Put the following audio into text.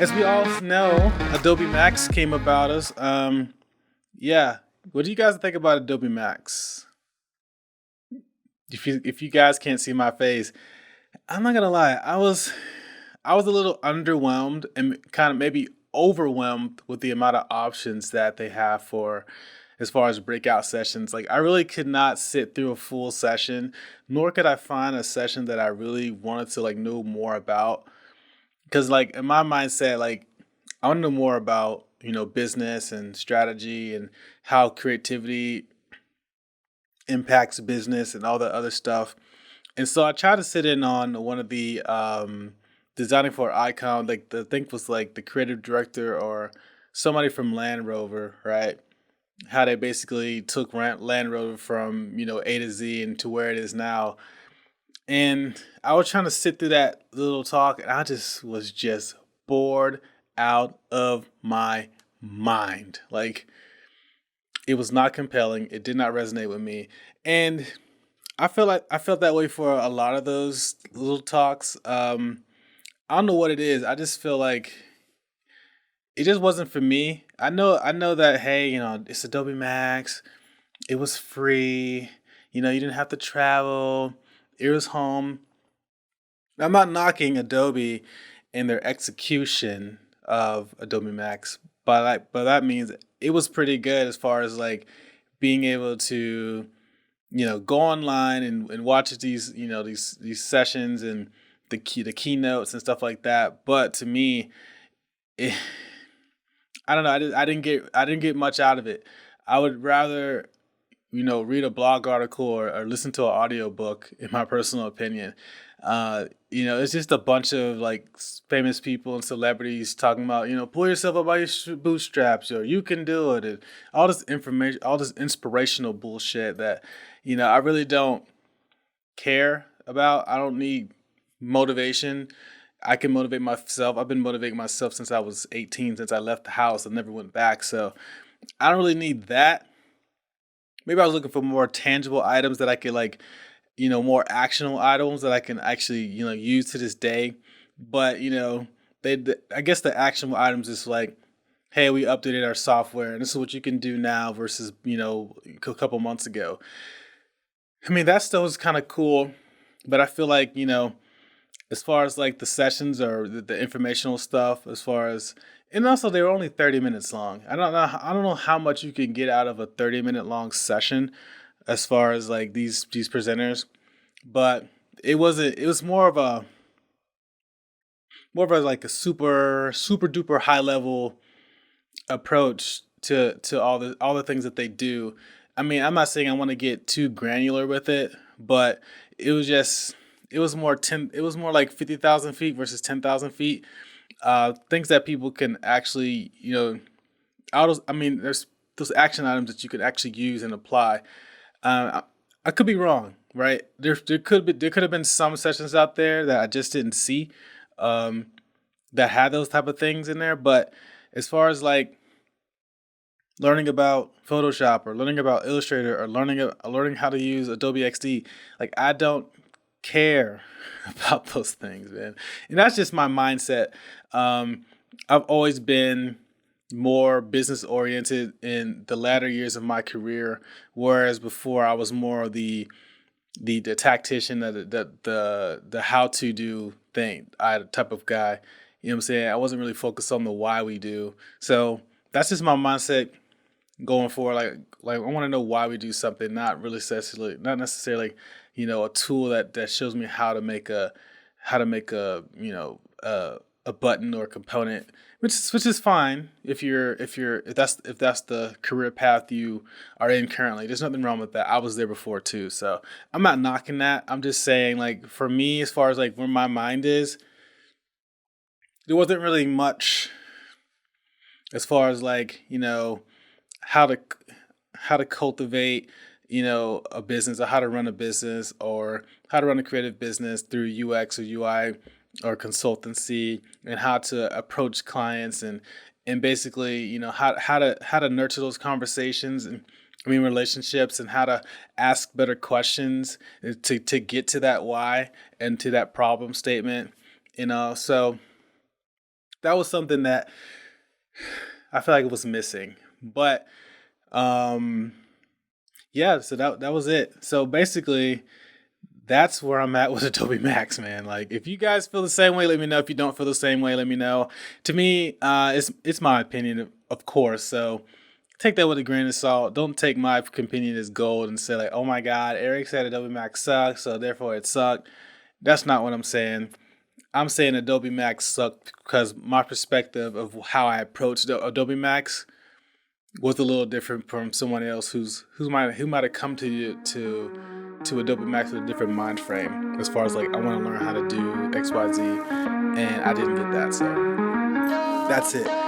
As we all know, Adobe Max came about us. Yeah. What do you guys think about Adobe Max? If you guys can't see my face, I'm not gonna lie. I was a little underwhelmed and kind of maybe overwhelmed with the amount of options that they have for as far as breakout sessions. Like I really could not sit through a full session, nor could I find a session that I really wanted to like know more about. Because like in my mindset, like I want to know more about business and strategy and how creativity impacts business and all that other stuff. And so I tried to sit in on one of the designing for icon, like the thing was like the creative director or somebody from Land Rover, right? How they basically took Land Rover from A to Z and to where it is now. And I was trying to sit through that little talk, and I just was just bored out of my mind. Like it was not compelling. It did not resonate with me, and I felt that way for a lot of those little talks. I don't know what it is. I just feel like it just wasn't for me. I know that hey, it's Adobe Max. It was free. You didn't have to travel. It was home. I'm not knocking Adobe and their execution of Adobe Max, but that means it was pretty good as far as like being able to go online and watch these sessions and the keynotes and stuff like that. But to me, it, I don't know. I didn't get much out of it. I would rather read a blog article or listen to an audiobook, in my personal opinion. It's just a bunch of like famous people and celebrities talking about, pull yourself up by your bootstraps or you can do it. And all this information, all this inspirational bullshit that, I really don't care about. I don't need motivation. I can motivate myself. I've been motivating myself since I was 18, since I left the house. I never went back. So I don't really need that. Maybe I was looking for more tangible items that I could like, more actionable items that I can actually, use to this day. But, I guess the actionable items is like, hey, we updated our software and this is what you can do now versus, a couple months ago. I mean, that stuff was kind of cool, but I feel like, as far as like the sessions or the informational stuff, as far as and also they were only 30 minutes long. I don't know how much you can get out of a 30-minute long session as far as like these presenters, but it was more of a like a super duper high level approach to all the things that they do. I mean, I'm not saying I want to get too granular with it, but it was just it was more like 50,000 feet versus 10,000 feet. Things that people can actually I mean, there's those action items that you could actually use and apply. I could be wrong, right? There could have been some sessions out there that I just didn't see um, that had those type of things in there. But as far as like learning about Photoshop or learning about Illustrator or learning how to use Adobe XD, like I don't care about those things, man. And that's just my mindset. I've always been more business oriented in the latter years of my career, whereas before I was more of the tactician, the how to do thing, I type of guy. You know what I'm saying? I wasn't really focused on the why we do. So that's just my mindset going forward. Like I want to know why we do something, not necessarily a tool that shows me how to make a a button or a component, which is fine if that's the career path you are in currently. There's nothing wrong with that. I was there before too, so I'm not knocking that. I'm just saying, like, for me, as far as like where my mind is, there wasn't really much as far as like how to how to cultivate a business, or how to run a business, or how to run a creative business through UX or UI or consultancy, and how to approach clients, and basically how to nurture those conversations, and I mean relationships, and how to ask better questions to get to that why and to that problem statement. So that was something that I feel like it was missing. But um, yeah, so that was it. So basically, that's where I'm at with Adobe Max, man. Like, if you guys feel the same way, let me know. If you don't feel the same way, let me know. To me, it's my opinion, of course. So take that with a grain of salt. Don't take my opinion as gold and say like, "Oh my God, Eric said Adobe Max sucks, so therefore it sucked." That's not what I'm saying. I'm saying Adobe Max sucked because my perspective of how I approached Adobe Max was a little different from someone else who might have come to Adobe Max with a different mind frame as far as like I want to learn how to do XYZ, and I didn't get that. So that's it.